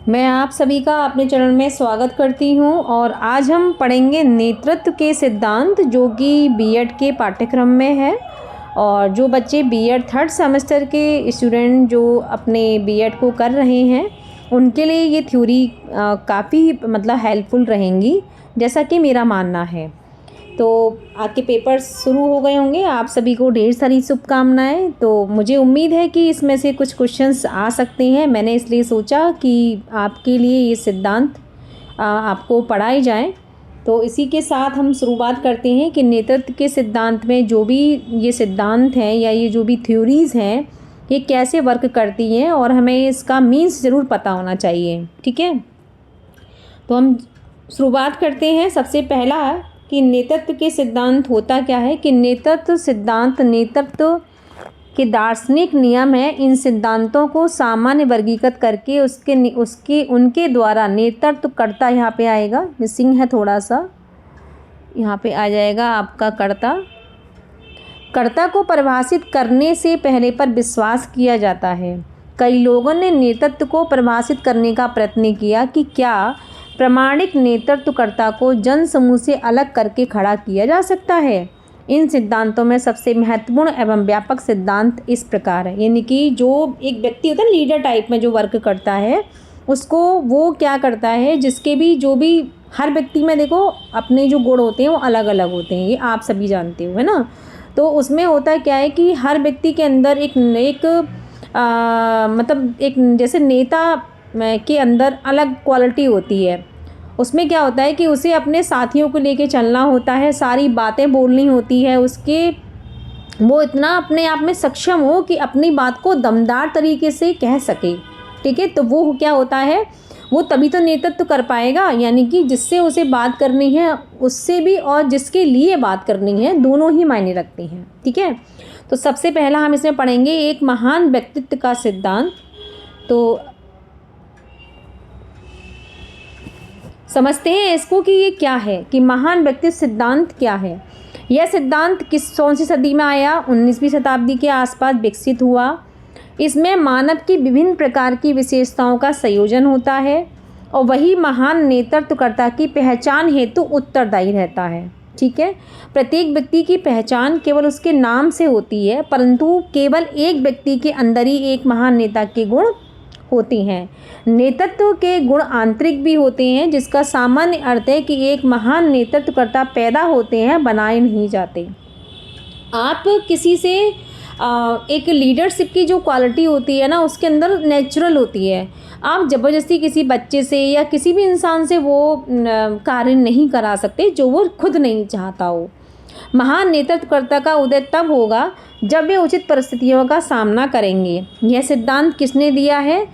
मैं आप सभी का अपने चरण में स्वागत करती हूं और आज हम पढ़ेंगे नेतृत्व के सिद्धांत, जो कि बीएड के पाठ्यक्रम में है। और जो बच्चे बीएड थर्ड सेमेस्टर के स्टूडेंट जो अपने बीएड को कर रहे हैं, उनके लिए ये थ्योरी काफ़ी हेल्पफुल रहेंगी, जैसा कि मेरा मानना है। तो आपके पेपर्स शुरू हो गए होंगे, आप सभी को ढेर सारी शुभकामनाएं। तो मुझे उम्मीद है कि इसमें से कुछ क्वेश्चंस आ सकते हैं। मैंने इसलिए सोचा कि आपके लिए ये सिद्धांत आपको पढ़ाए जाएं। तो इसी के साथ हम शुरुआत करते हैं कि नेतृत्व के सिद्धांत में जो भी ये सिद्धांत हैं या ये जो भी थ्योरीज़ हैं, ये कैसे वर्क करती हैं और हमें इसका मीन्स ज़रूर पता होना चाहिए। ठीक है, तो हम शुरुआत करते हैं। सबसे पहला है कि नेतृत्व के सिद्धांत होता क्या है। कि नेतृत्व सिद्धांत नेतृत्व के दार्शनिक नियम है। इन सिद्धांतों को सामान्य वर्गीकृत करके उनके द्वारा नेतृत्वकर्ता, यहाँ पे आएगा, मिसिंग है थोड़ा सा, यहाँ पे आ जाएगा आपका कर्ता को परिभाषित करने से पहले पर विश्वास किया जाता है। कई लोगों ने नेतृत्व को परिभाषित करने का प्रयत्न किया कि क्या प्रामाणिक नेतृत्वकर्ता को जनसमूह से अलग करके खड़ा किया जा सकता है। इन सिद्धांतों में सबसे महत्वपूर्ण एवं व्यापक सिद्धांत इस प्रकार है। यानी कि जो एक व्यक्ति होता है लीडर टाइप में जो वर्क करता है, उसको वो क्या करता है, जिसके भी जो भी हर व्यक्ति में देखो अपने जो गुण होते हैं वो अलग अलग होते हैं, ये आप सभी जानते हो, है ना। तो उसमें होता क्या है कि हर व्यक्ति के अंदर एक जैसे नेता के अंदर अलग क्वालिटी होती है। उसमें क्या होता है कि उसे अपने साथियों को लेके चलना होता है, सारी बातें बोलनी होती है, वो इतना अपने आप में सक्षम हो कि अपनी बात को दमदार तरीके से कह सके। ठीक है, तो वो क्या होता है, वो तभी तो नेतृत्व कर पाएगा। यानी कि जिससे उसे बात करनी है उससे भी, और जिसके लिए बात करनी है, दोनों ही मायने रखते हैं। ठीक है, तो सबसे पहला हम इसमें पढ़ेंगे एक महान व्यक्तित्व का सिद्धांत। तो समझते हैं इसको कि ये क्या है, कि महान व्यक्तित्व सिद्धांत क्या है। यह सिद्धांत कौन सी सदी में आया, 19वीं शताब्दी के आसपास विकसित हुआ। इसमें मानव की विभिन्न प्रकार की विशेषताओं का संयोजन होता है और वही महान नेतृत्वकर्ता की पहचान हेतु उत्तरदायी रहता है। ठीक है, प्रत्येक व्यक्ति की पहचान केवल उसके नाम से होती है, परंतु केवल एक व्यक्ति के अंदर ही एक महान नेता के गुण होते हैं। नेतृत्व के गुण आंतरिक भी होते हैं, जिसका सामान्य अर्थ है कि एक महान नेतृत्वकर्ता पैदा होते हैं, बनाए नहीं जाते। आप किसी से एक लीडरशिप की जो क्वालिटी होती है ना, उसके अंदर नेचुरल होती है। आप ज़बरदस्ती किसी बच्चे से या किसी भी इंसान से वो कार्य नहीं करा सकते जो वो खुद नहीं चाहता हो। महान नेतृत्वकर्ता का उदय तब होगा जब वे उचित परिस्थितियों का सामना करेंगे। यह सिद्धांत किसने दिया है,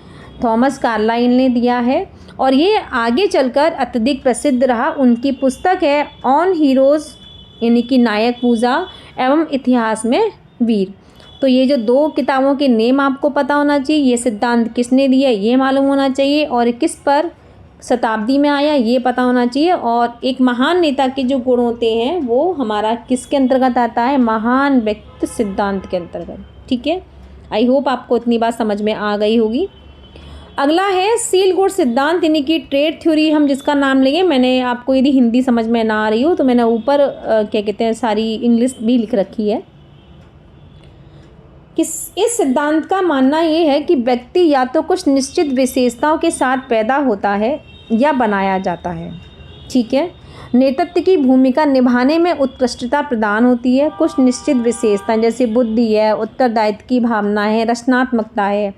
थॉमस कार्लाइल ने दिया है, और ये आगे चलकर अत्यधिक प्रसिद्ध रहा। उनकी पुस्तक है ऑन हीरोज़, यानी कि नायक पूजा एवं इतिहास में वीर। तो ये जो दो किताबों के नेम आपको पता होना चाहिए, ये सिद्धांत किसने दिया ये मालूम होना चाहिए, और किस पर शताब्दी में आया ये पता होना चाहिए। और एक महान नेता के जो गुण होते हैं वो हमारा किसके अंतर्गत आता है, महान व्यक्ति सिद्धांत के अंतर्गत। ठीक है, आई होप आपको इतनी बात समझ में आ गई होगी। अगला है सील गुण सिद्धांत, यानी कि ट्रेड थ्योरी हम जिसका नाम लेंगे। मैंने आपको यदि हिंदी समझ में ना आ रही हो तो मैंने ऊपर क्या कहते हैं सारी इंग्लिश भी लिख रखी है। इस सिद्धांत का मानना ये है कि व्यक्ति या तो कुछ निश्चित विशेषताओं के साथ पैदा होता है या बनाया जाता है। ठीक है, नेतृत्व की भूमिका निभाने में उत्कृष्टता प्रदान होती है। कुछ निश्चित विशेषताएं जैसे बुद्धि है, उत्तरदायित्व की भावना है, रचनात्मकता है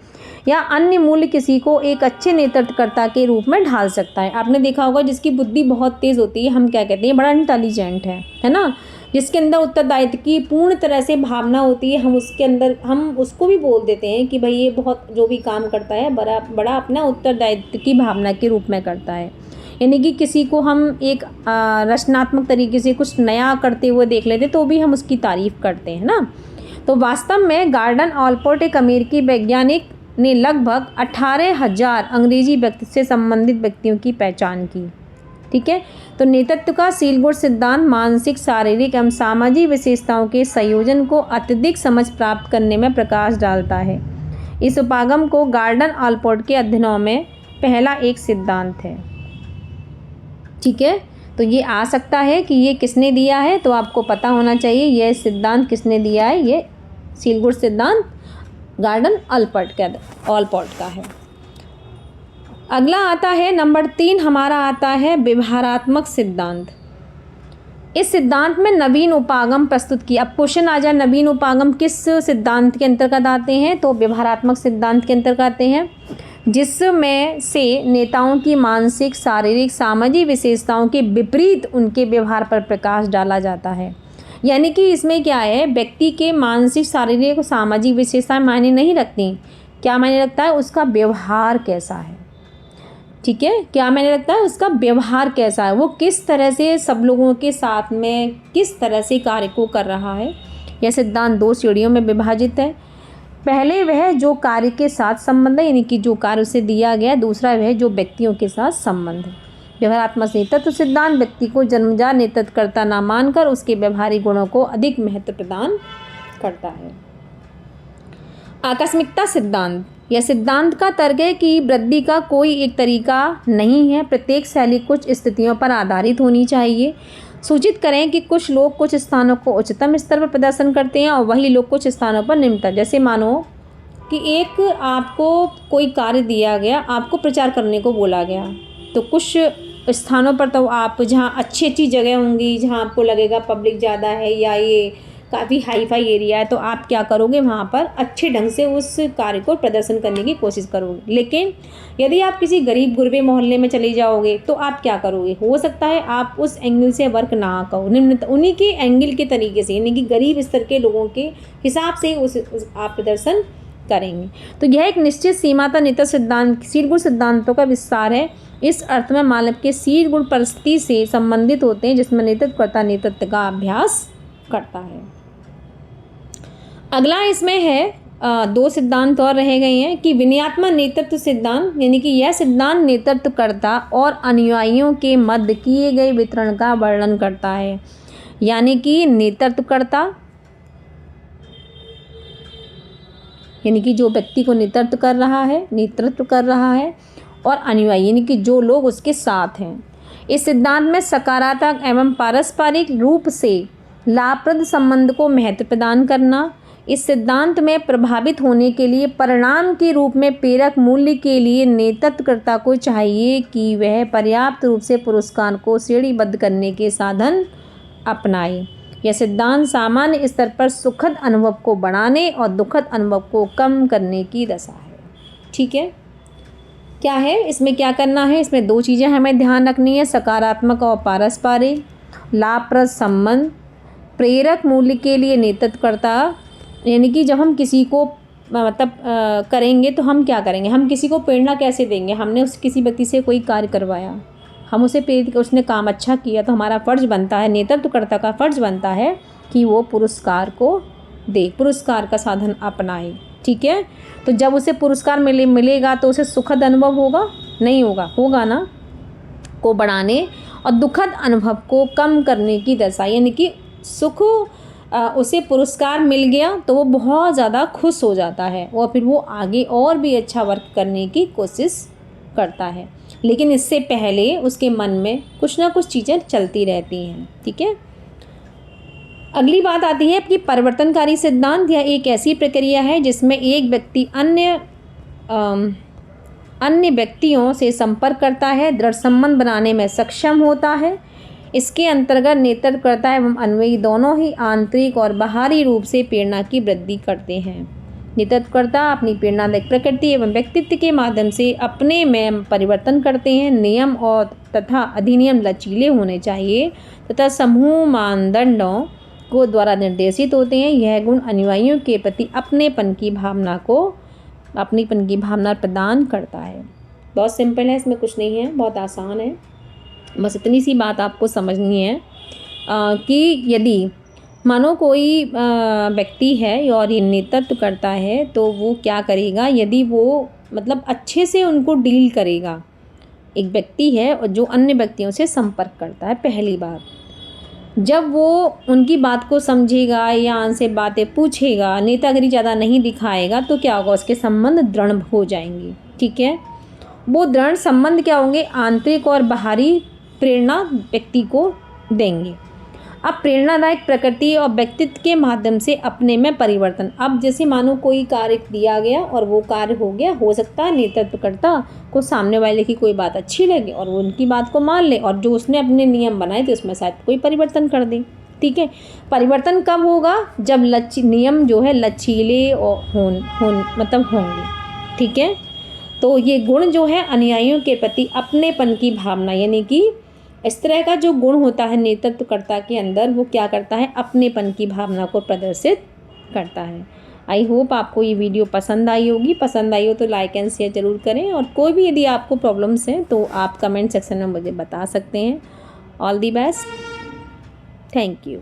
या अन्य मूल्य किसी को एक अच्छे नेतृत्वकर्ता के रूप में ढाल सकता है। आपने देखा होगा जिसकी बुद्धि बहुत तेज़ होती है, हम क्या कहते हैं, बड़ा इंटेलिजेंट है ना। जिसके अंदर उत्तरदायित्व की पूर्ण तरह से भावना होती है, हम उसको भी बोल देते हैं कि भाई ये बहुत जो भी काम करता है बड़ा अपना उत्तरदायित्व की भावना के रूप में करता है। यानी कि किसी को हम एक रचनात्मक तरीके से कुछ नया करते हुए देख लेते तो भी हम उसकी तारीफ़ करते हैं ना। तो वास्तव में गॉर्डन ऑलपोर्ट एक अमेरिकी वैज्ञानिक ने लगभग 18,000 अंग्रेजी व्यक्ति से संबंधित व्यक्तियों की पहचान की। ठीक है, तो नेतृत्व का सील गुण सिद्धांत मानसिक, शारीरिक एवं सामाजिक विशेषताओं के संयोजन को अत्यधिक समझ प्राप्त करने में प्रकाश डालता है। इस उपागम को गॉर्डन ऑलपोर्ट के अध्ययनों में पहला एक सिद्धांत है। ठीक है, तो ये आ सकता है कि ये किसने दिया है, तो आपको पता होना चाहिए यह सिद्धांत किसने दिया है। ये सीलगुड़ सिद्धांत गार्डन ऑलपोर्ट का है। अगला आता है नंबर 3 हमारा आता है व्यवहारात्मक सिद्धांत। इस सिद्धांत में नवीन उपागम प्रस्तुत किया। अब क्वेश्चन आ जाए नवीन उपागम किस सिद्धांत के अंतर्गत आते हैं, तो व्यवहारात्मक सिद्धांत के अंतर्गत आते हैं, जिसमें से नेताओं की मानसिक, शारीरिक, सामाजिक विशेषताओं के विपरीत उनके व्यवहार पर प्रकाश डाला जाता है। यानी कि इसमें क्या है, व्यक्ति के मानसिक, शारीरिक और सामाजिक विशेषताएं मायने नहीं रखती। क्या मायने रखता है, उसका व्यवहार कैसा है। ठीक है, क्या मायने रखता है, उसका व्यवहार कैसा है, वो किस तरह से सब लोगों के साथ में किस तरह से कार्य को कर रहा है। यह सिद्धांत 2 श्रेणियों में विभाजित है। पहले वह जो कार्य के साथ संबंध है, यानी कि जो कार्य उसे दिया गया। दूसरा वह जो व्यक्तियों के साथ संबंध है। व्यवहारात्मक नेतृत्व सिद्धांत व्यक्ति को जन्मजात नेतृत्वकर्ता न मानकर उसके व्यवहारिक गुणों को अधिक महत्व प्रदान करता है। आकस्मिकता सिद्धांत। यह सिद्धांत का तर्क है कि वृद्धि का कोई एक तरीका नहीं है, प्रत्येक शैली कुछ स्थितियों पर आधारित होनी चाहिए। सूचित करें कि कुछ लोग कुछ स्थानों को उच्चतम स्तर पर प्रदर्शन करते हैं और वही लोग कुछ स्थानों पर निम्नतम। जैसे मानो कि एक आपको कोई कार्य दिया गया, आपको प्रचार करने को बोला गया, तो कुछ स्थानों पर तो आप जहाँ अच्छी अच्छी जगह होंगी, जहाँ आपको लगेगा पब्लिक ज़्यादा है या ये काफ़ी हाई फाई एरिया है, तो आप क्या करोगे, वहाँ पर अच्छे ढंग से उस कार्य को प्रदर्शन करने की कोशिश करोगे। लेकिन यदि आप किसी गरीब गुरबे मोहल्ले में चले जाओगे तो आप क्या करोगे, हो सकता है आप उस एंगल से वर्क ना करो, निम्न उन्हीं के एंगल के तरीके से, यानी कि गरीब स्तर के लोगों के हिसाब से उस आप प्रदर्शन करेंगे। तो यह एक निश्चित सीमा तक नेतृत्व सिद्धांत, सीलगुण सिद्धांतों का विस्तार है। इस अर्थ में मानव के सीलगुण परिस्थिति से संबंधित होते हैं, जिसमें नेतृत्वकर्ता नेतृत्व का अभ्यास करता है। अगला इसमें है 2 सिद्धांत और रह गए हैं कि विनयात्मक नेतृत्व सिद्धांत, यानी कि यह सिद्धांत नेतृत्वकर्ता और अनुयायियों के मध्य किए गए वितरण का वर्णन करता है। यानी कि नेतृत्वकर्ता, यानी कि जो व्यक्ति को नेतृत्व कर रहा है और अनुयायी, यानी कि जो लोग उसके साथ हैं। इस सिद्धांत में सकारात्मक एवं पारस्परिक रूप से लाभप्रद संबंध को महत्व प्रदान करना। इस सिद्धांत में प्रभावित होने के लिए परिणाम के रूप में प्रेरक मूल्य के लिए नेतृत्वकर्ता को चाहिए कि वह पर्याप्त रूप से पुरस्कार को श्रेणीबद्ध करने के साधन अपनाए। यह सिद्धांत सामान्य स्तर पर सुखद अनुभव को बढ़ाने और दुखद अनुभव को कम करने की दशा है। ठीक है, क्या है इसमें, क्या करना है, इसमें 2 चीज़ें हमें ध्यान रखनी है, सकारात्मक और पारस्परिक, लाभप्रद संबंध, प्रेरक मूल्य के लिए नेतृत्वकर्ता। यानी कि जब हम किसी को करेंगे तो हम क्या करेंगे, हम किसी को प्रेरणा कैसे देंगे। हमने किसी व्यक्ति से कोई कार्य करवाया, हम उसे प्रेरित, उसने काम अच्छा किया, तो हमारा फ़र्ज़ बनता है, नेतृत्वकर्ता का फ़र्ज़ बनता है कि वो पुरस्कार को दे, पुरस्कार का साधन अपनाए। ठीक है, तो जब उसे पुरस्कार मिलेगा तो उसे सुखद अनुभव होगा, नहीं होगा ना, को बढ़ाने और दुखद अनुभव को कम करने की दशा। यानी कि सुख, उसे पुरस्कार मिल गया तो वो बहुत ज़्यादा खुश हो जाता है और फिर वो आगे और भी अच्छा वर्क करने की कोशिश करता है। लेकिन इससे पहले उसके मन में कुछ ना कुछ चीज़ें चलती रहती हैं। ठीक है, अगली बात आती है कि परिवर्तनकारी सिद्धांत। यह एक ऐसी प्रक्रिया है जिसमें एक व्यक्ति अन्य व्यक्तियों से संपर्क करता है, दृढ़ संबंध बनाने में सक्षम होता है। इसके अंतर्गत नेतृत्वकर्ता एवं अनुयायी दोनों ही आंतरिक और बाहरी रूप से प्रेरणा की वृद्धि करते हैं। नेतृत्वकर्ता अपनी प्रेरणादायक प्रकृति एवं व्यक्तित्व के माध्यम से अपने में परिवर्तन करते हैं। नियम और तथा अधिनियम लचीले होने चाहिए तथा समूह मानदंडों को द्वारा निर्देशित होते हैं। यह गुण अनुयायियों के प्रति अपनेपन की भावना प्रदान करता है। बहुत सिंपल है, इसमें कुछ नहीं है, बहुत आसान है। बस इतनी सी बात आपको समझनी है कि यदि मानो कोई व्यक्ति है और ये नेतृत्व करता है तो वो क्या करेगा, यदि वो मतलब अच्छे से उनको डील करेगा। एक व्यक्ति है और जो अन्य व्यक्तियों से संपर्क करता है, पहली बात जब वो उनकी बात को समझेगा या उनसे बातें पूछेगा, नेतागिरी ज़्यादा नहीं दिखाएगा, तो क्या होगा, उसके संबंध दृढ़ हो जाएंगे। ठीक है, वो दृढ़ संबंध क्या होंगे, आंतरिक और बाहरी प्रेरणा व्यक्ति को देंगे। अब प्रेरणादायक प्रकृति और व्यक्तित्व के माध्यम से अपने में परिवर्तन। अब जैसे मानो कोई कार्य दिया गया और वो कार्य हो गया, हो सकता है नेतृत्वकर्ता को सामने वाले की कोई बात अच्छी लगे और वो उनकी बात को मान ले, और जो उसने अपने नियम बनाए थे उसमें शायद कोई परिवर्तन कर दे। ठीक है, परिवर्तन कब होगा, जब नियम जो है लचीले और होंगे। ठीक है, तो ये गुण जो है अनुयायियों के प्रति अपनेपन की भावना, यानी कि इस तरह का जो गुण होता है नेतृत्वकर्ता के अंदर, वो क्या करता है, अपनेपन की भावना को प्रदर्शित करता है। आई होप आपको ये वीडियो पसंद आई होगी। पसंद आई हो तो लाइक एंड शेयर ज़रूर करें, और कोई भी यदि आपको प्रॉब्लम्स हैं तो आप कमेंट सेक्शन में मुझे बता सकते हैं। All the best, thank you.